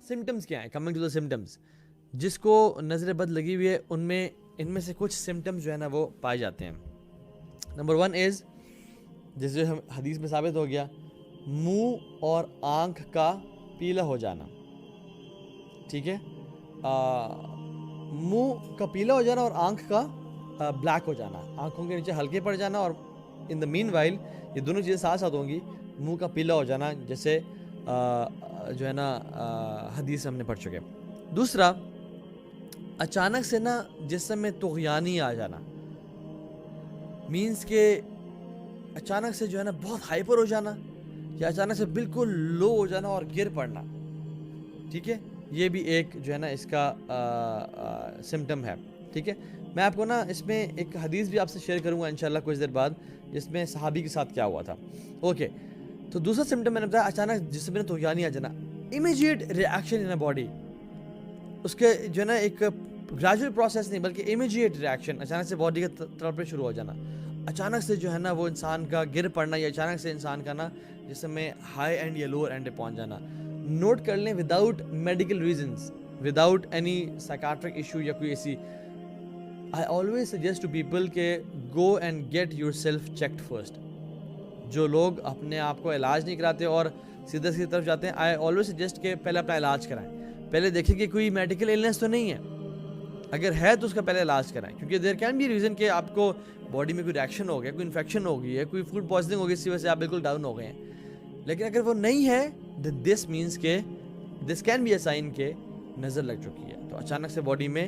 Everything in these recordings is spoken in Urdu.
سمٹمز کیا ہیں؟ کمنگ ٹو دا سمٹمز، جس کو نظر بد لگی ہوئی ہے ان میں سے کچھ سمٹمز جو ہے نا وہ پائے جاتے ہیں. نمبر 1 از، جیسے حدیث میں ثابت ہو گیا، منہ اور آنکھ کا پیلا ہو جانا. ٹھیک ہے، منہ کا پیلا ہو جانا اور آنکھ کا بلیک ہو جانا، آنکھوں کے نیچے ہلکے پڑ جانا، اور ان دا مین وائل یہ دونوں چیزیں ساتھ ساتھ ہوں گی. منہ کا پیلا ہو جانا جیسے جو ہے نا حدیث ہم نے پڑھ چکے. دوسرا، اچانک سے نا جسم میں طغیانی آ جانا، مینس کہ اچانک سے جو ہے نا بہت ہائپر ہو جانا، یا اچانک سے بالکل لو ہو جانا اور گر پڑنا. ٹھیک ہے، یہ بھی ایک جو ہے نا اس کا سمٹم ہے. ٹھیک ہے، میں آپ کو نا اس میں ایک حدیث بھی آپ سے شیئر کروں گا انشاءاللہ کچھ دیر بعد، جس میں صحابی کے ساتھ کیا ہوا تھا. اوکے، تو دوسرا سمٹم میں نے بتایا اچانک جسم میں طغیانی آ جانا، immediate reaction in a body. اس کے جو ہے نا ایک گریجول پروسیس نہیں بلکہ امیجیٹ ریئیکشن، اچانک سے باڈی کا تڑپنا شروع ہو جانا، اچانک سے جو ہے نا وہ انسان کا گر پڑنا، یا اچانک سے انسان کا نا جسم میں ہائی اینڈ یا لوور اینڈ پہ پہنچ جانا. نوٹ کر لیں، without medical reasons, without any psychiatric issue یا کوئی ایسی. I always suggest to people کہ go and get yourself checked first. جو لوگ اپنے آپ کو علاج نہیں کراتے اور سیدھے سیدھی طرف جاتے ہیں، آئی آلویز سجیسٹ کہ پہلے اپنا علاج کرائیں. پہلے دیکھیں کہ کوئی میڈیکل ایلنس تو نہیں ہے، اگر ہے تو اس کا پہلے علاج کرائیں، کیونکہ دیر کین بی ریزن کہ آپ کو باڈی میں کوئی ریئیکشن ہو گیا، کوئی انفیکشن ہو گئی ہے، کوئی فوڈ پوائزننگ ہو گئی، اس کی وجہ سے آپ بالکل ڈاؤن ہو گئے ہیں. لیکن اگر وہ نہیں ہے، دس مینس کہ this can be a sign کہ نظر لگ چکی ہے. تو اچانک سے باڈی میں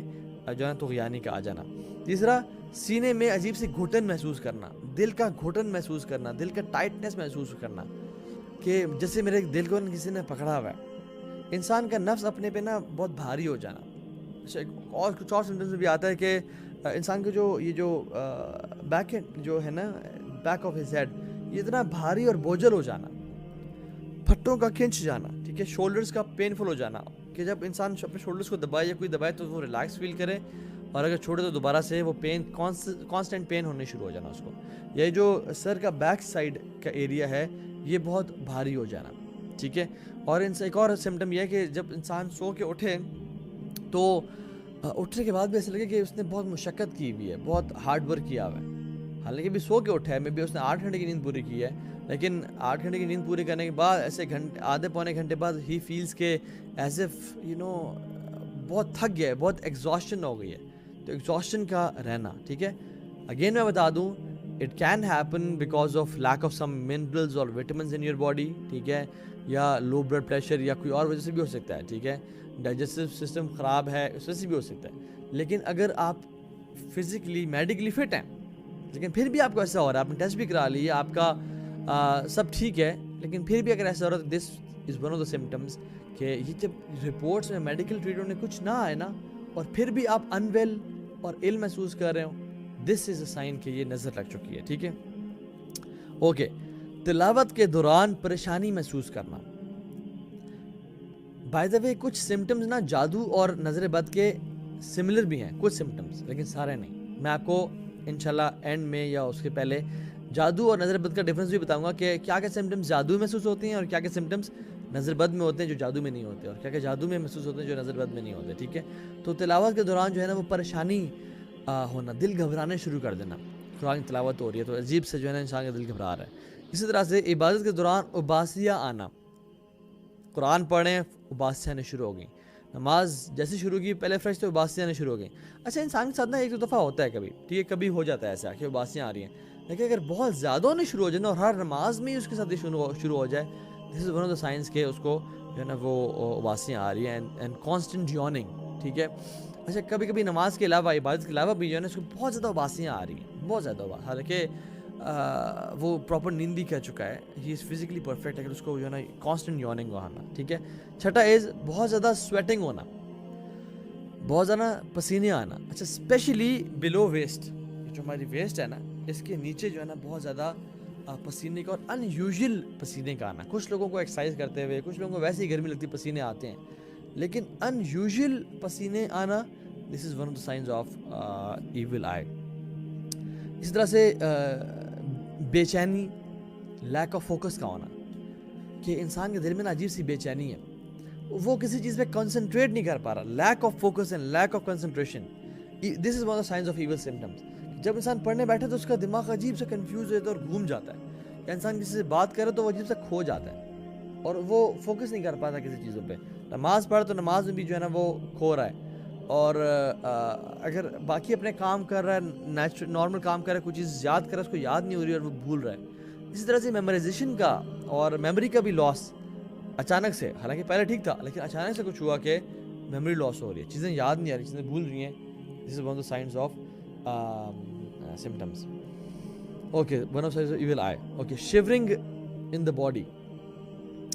جو ہے طغیانی کا آ جانا. تیسرا، سینے میں عجیب سی گھٹن محسوس کرنا، دل کا گھٹن محسوس کرنا، دل کا ٹائٹنس محسوس کرنا، کہ جیسے میرے دل کو کسی نے پکڑا ہوا ہے. انسان کا نفس اپنے پہ نا بہت بھاری ہو جانا. اور کچھ اور سمٹمز میں بھی آتا ہے کہ انسان کا جو بیک جو ہے نا بیک آف ہز ہیڈ، یہ اتنا بھاری اور بوجھل ہو جانا، پھٹوں کا کھنچ جانا. ٹھیک ہے، شولڈرز کا پینفل ہو جانا، کہ جب انسان اپنے شولڈرز کو دبائے یا کوئی دبائے تو وہ ریلیکس فیل کرے، اور اگر چھوڑے تو دوبارہ سے وہ پین کانسٹنٹ پین ہونے شروع ہو جانا اس کو. یہ جو سر کا بیک سائڈ کا ایریا ہے یہ بہت بھاری ہو جانا. ٹھیک ہے، اور ان سے ایک اور سمٹم یہ ہے کہ جب انسان سو کے اٹھے تو اٹھنے کے بعد بھی ایسا لگے کہ اس نے بہت مشقت کی ہوئی ہے، بہت ہارڈ ورک کیا ہوا ہے. حالانکہ بھی سو کے اٹھا ہے، میں بھی اس نے 8 گھنٹے کی نیند پوری کی ہے، لیکن 8 گھنٹے کی نیند پوری کرنے کے بعد ایسے آدھے پونے گھنٹے بعد ہی فیلز کے ایز ایف بہت تھک گیا ہے، بہت ایگزاسشن ہو گئی ہے. تو ایگزاسشن کا رہنا. ٹھیک ہے، اگین میں بتا دوں، it can happen because of lack of some minerals اور وٹامنز ان یور باڈی. ٹھیک ہے، یا لو بلڈ پریشر یا کوئی اور وجہ سے بھی ہو سکتا ہے. ٹھیک ہے، ڈائجسٹو سسٹم خراب ہے اس وجہ سے بھی ہو سکتا ہے. لیکن اگر آپ فزیکلی میڈیکلی فٹ ہیں لیکن پھر بھی آپ کو ایسا ہو رہا ہے، آپ نے ٹیسٹ بھی کرا لی، آپ کا سب ٹھیک ہے، لیکن پھر بھی اگر ایسا ہو رہا ہے تو this is one of the symptoms کہ یہ جب رپورٹس میں میڈیکل ٹریٹمنٹ میں کچھ نہ آئے نا اور پھر بھی آپ انویل اور ill محسوس کر رہے ہو، دس از اے سائن کہ یہ نظر لگ چکی ہے. ٹھیک ہے، اوکے. تلاوت کے دوران پریشانی محسوس کرنا. بائی دا وے کچھ سمٹمز نا جادو اور نظر بد کے سملر بھی ہیں، کچھ سمٹمز، لیکن سارے نہیں. میں آپ کو انشاءاللہ اینڈ میں یا اس کے پہلے جادو اور نظر بد کا ڈفرینس بھی بتاؤں گا کہ کیا کیا سمٹمز جادو میں محسوس ہوتے ہیں اور کیا کیا سمٹمز نظر بد میں ہوتے ہیں جو جادو میں نہیں ہوتے، اور کیا کیا جادو میں محسوس ہوتے ہیں جو نظر بد میں نہیں ہوتے. ٹھیک ہے، تو تلاوت کے دوران جو ہے نا وہ پریشانی ہونا، دل گھبرانے شروع کر دینا. قرآن کی تلاوت ہو رہی ہے تو عجیب سے جو ہے نا انسان کا دل گھبرا رہا ہے. اسی طرح سے عبادت کے دوران اباسیاں آنا، قرآن پڑھیں اباسیاں آنے شروع ہو گئیں، نماز جیسے شروع کی پہلے فریش تو اباسیاں آنے شروع ہو گئیں. اچھا، انسان کے ساتھ نا ایک دو دفعہ ہوتا ہے کبھی، ٹھیک ہے، کبھی ہو جاتا ہے ایسا کہ اباسیاں آ رہی ہیں، لیکن اگر بہت زیادہ ہونے شروع ہو جائے نا اور ہر نماز میں ہی اس کے ساتھ شروع ہو جائے، this is one of the signs کہ اس کو جو ہے نا وہ اباسیاں آ رہی ہیں اینڈ کانسٹنٹ یوننگ. ٹھیک ہے، اچھا کبھی کبھی نماز کے علاوہ عبادت کے علاوہ بھی جو ہے نا اس کو بہت زیادہ اباسیاں آ رہی ہیں، بہت زیادہ. حالانکہ وہ پراپر نیند بھی کر چکا ہے، ہی از فزیکلی پرفیکٹ، اگر اس کو جو ہے نا کانسٹنٹ یوننگ آنا. ٹھیک ہے، چھٹا از بہت زیادہ سویٹنگ ہونا، بہت زیادہ پسینے آنا. اچھا، اسپیشلی بلو ویسٹ، جو ہماری ویسٹ ہے نا اس کے نیچے جو ہے نا بہت زیادہ پسینے کا اور ان یوزول پسینے کا آنا. کچھ لوگوں کو ایکسرسائز کرتے ہوئے، کچھ لوگوں کو ویسے ہی گرمی لگتی پسینے آتے ہیں، لیکن ان یوزول پسینے آنا، this is one of the signs of evil eye. اسی طرح سے بے چینی، لیک آف فوکس کا ہونا، کہ انسان کے دل میں نا عجیب سی بے چینی ہے، وہ کسی چیز پہ کنسنٹریٹ نہیں کر پا رہا, lack of focus and lack of concentration. This is one of signs of evil symptoms. جب انسان پڑھنے بیٹھے تو اس کا دماغ عجیب سے کنفیوز ہو جاتا ہے اور گھوم جاتا ہے, یا انسان کسی سے بات کرے تو وہ عجیب سے کھو جاتا ہے اور وہ فوکس نہیں کر پاتا کسی چیزوں پہ. نماز پڑھ تو نماز میں بھی جو ہے نا وہ کھو رہا ہے, اور اگر باقی اپنے کام کر رہا ہے, نارمل کام کر رہا ہے, کوئی چیز یاد کر رہا ہے, اس کو یاد نہیں ہو رہی اور وہ بھول رہا ہے. اسی طرح سے میمورائزیشن کا اور میموری کا بھی لاس اچانک سے, حالانکہ پہلے ٹھیک تھا لیکن اچانک سے کچھ ہوا کہ میموری لاس ہو رہی ہے, چیزیں یاد نہیں آ رہی, چیزیں بھول رہی ہیں. This is one of the signs of symptoms. Okay, one of signs of evil eye. Okay, shivering in the body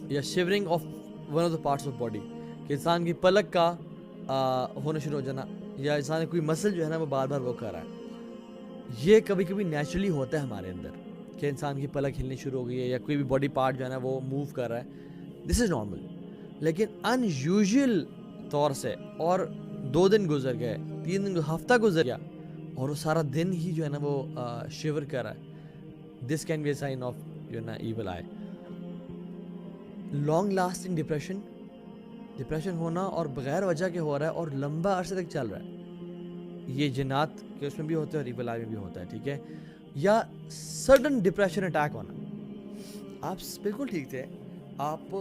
یا shivering of one of the parts of body, کہ انسان کی پلک کا ہونا شروع ہو جانا, یا انسان کوئی مسل جو ہے نا وہ بار بار وہ کر رہا ہے. یہ کبھی کبھی نیچرلی ہوتا ہے ہمارے اندر کہ انسان کی پلک ہلنی شروع ہو گئی ہے یا کوئی بھی باڈی پارٹ جو ہے نا وہ موو کر رہا ہے. دس از نارمل. لیکن ان یوزول طور سے اور 2 دن گزر گئے, 3 دن, ہفتہ گزر گیا اور وہ سارا دن ہی جو ہے نا وہ شیور کر رہا ہے, this can be a sign of جو ہے نا evil eye. Long lasting depression ہونا اور بغیر وجہ کے ہو رہا ہے اور لمبا عرصے تک چل رہا ہے, یہ جنات کے اس میں بھی ہوتا ہے اور ایول آئی میں بھی ہوتا ہے, ٹھیک ہے. یا سڈن ڈپریشن اٹیک ہونا, آپ بالکل ٹھیک تھے, آپ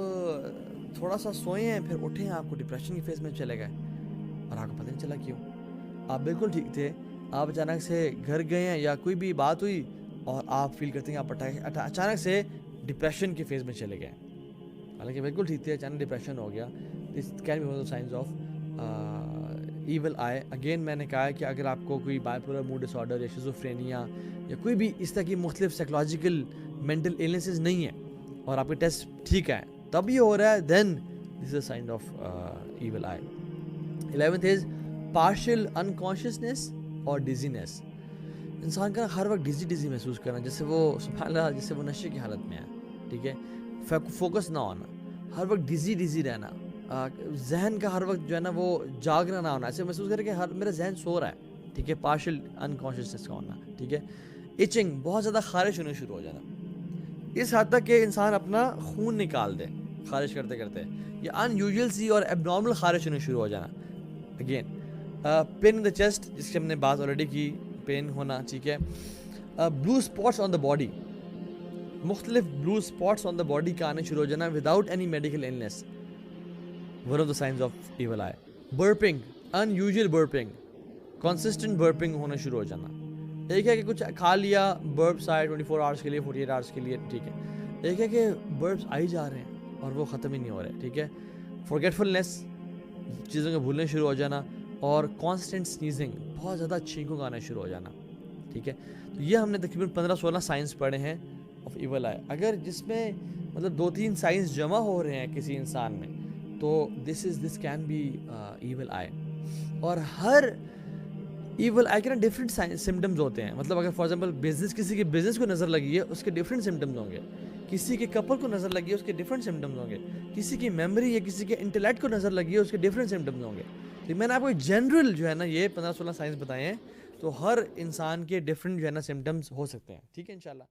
تھوڑا سا سوئے ہیں, پھر اٹھے ہیں, آپ کو ڈپریشن کی فیز میں چلے گئے اور آپ کو پتہ نہیں چلا کیوں. آپ بالکل ٹھیک تھے, آپ اچانک سے گھر گئے ہیں یا کوئی بھی بات ہوئی اور آپ فیل کرتے ہیں آپ اچانک سے ڈپریشن کی فیز میں چلے گئے, حالانکہ بالکل ٹھیک تھے, اچانک ڈپریشن ہو گیا. This can be one of signs of evil eye. Again میں نے کہا کہ اگر آپ کو کوئی بائیپولر موڈ ڈس آرڈر یا شیزوفرینیا یا کوئی بھی اس طرح کی مختلف سائیکولوجیکل مینٹل ایلنسز نہیں ہیں اور آپ کے ٹیسٹ ٹھیک ہے تب یہ ہو رہا ہے, then this is a sign of evil eye. 11th is partial unconsciousness اور ڈیزینس. انسان کا ہر وقت ڈیزی محسوس کرنا, جیسے وہ سبحان اللہ جیسے وہ نشے کی حالت میں ہے, ٹھیک ہے. فوکس نہ ہونا, ہر وقت ڈیزی رہنا, ذہن کا ہر وقت جو ہے نا وہ جاگنا نہ ہونا, ایسے محسوس کرے کہ میرا ذہن سو رہا ہے, ٹھیک ہے. پارشل انکانشیسنیس کا ہونا, ٹھیک ہے. ایچنگ, بہت زیادہ خارش ہونے شروع ہو جانا, اس حد تک کہ انسان اپنا خون نکال دے خارش کرتے کرتے, یا ان یوزول سی اور ایب نارمل خارش ہونے شروع ہو جانا. Again pain in the chest, جس کی ہم نے بات آلریڈی کی, پین ہونا, ٹھیک ہے. بلو اسپاٹس آن دا باڈی, مختلف بلو اسپاٹس آن دا باڈی کا آنے شروع ہو جانا without any medical illness, one of the signs of evil eye. Burping, unusual burping, consistent burping ہونا شروع ہو جانا. ایک ہے کہ کچھ کھا لیا, برپس آئے 24 آورس کے لیے, 48 آورس کے لیے, ٹھیک ہے. ایک ہے کہ برپس آئی جا رہے ہیں اور وہ ختم ہی نہیں ہو رہے, ٹھیک ہے. فورگیٹفلنس, چیزوں کو بھولنے شروع ہو جانا, اور کانسٹنٹ سنیزنگ, بہت زیادہ چھینکوں کا آنا شروع ہو جانا, ٹھیک ہے. تو یہ ہم نے تقریباً 15-16 سائنس پڑھے ہیں آف ایول آئی. اگر جس میں مطلب 2-3 سائنس جمع ہو رہے ہیں کسی انسان میں, تو دس کین بی ایول آئی. اور ہر ایول آئی کے نا ڈفرینٹ سمٹمز ہوتے ہیں. مطلب اگر فار ایگزامپل کسی کے بزنس کو نظر لگی ہے, اس کے ڈفرینٹ سمٹمز ہوں گے. کسی کے کپل کو نظر لگی ہے, اس کے ڈفرینٹ سمٹمز ہوں گے. کسی کی میموری یا کسی کے انٹلیکٹ کو نظر لگی ہے, اس کے ڈفرینٹ سمٹمز ہوں گے. تو میں نے آپ کو جنرل جو ہے نا یہ 15-16 سائنس بتائے ہیں, تو ہر انسان کے ڈفرینٹ جو ہے نا سمٹمز ہو سکتے ہیں, ٹھیک ہے انشاءاللہ.